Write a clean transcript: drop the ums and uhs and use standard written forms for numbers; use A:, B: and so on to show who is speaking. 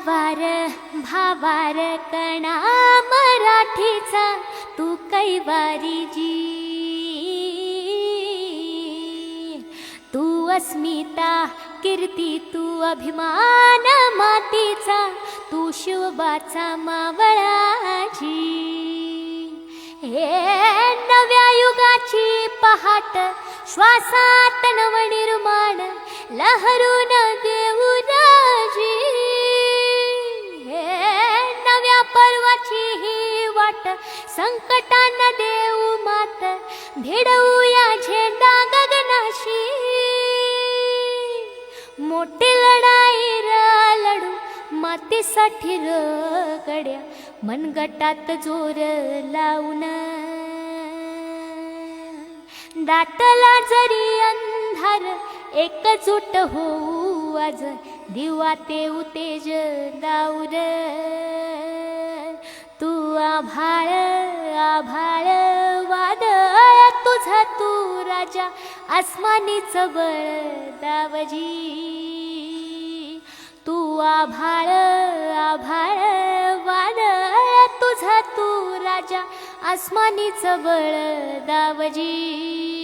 A: भावार भावार कणा मराठीचा तू कैवारी जी, तू अस्मिता कीर्ती तू अभिमान मातीचा, तू शिवबाचा मावळाची। हे नव्या युगाची पहाट श्वासात नवनिर्माण लहरून देऊ राजी। हे नव्या पर्वाची ही वाट संकटांना देऊ मात, भिडवूया झेंडा गगनाशी। मोठी लढाई लढू मातीसाठी गड्या, मनगटात जोर लावून। दाटला जरी अंधार एकजूट होऊ आज, दिवा तेऊ तेज दाऊर। तू आभाळ आभाळ वादळ तुझा तू राजा, आसमानीच बळ दावजी। तू आभाळ आभाळ वादळ तुझा तू राजा, आसमानीच बळ दावजी।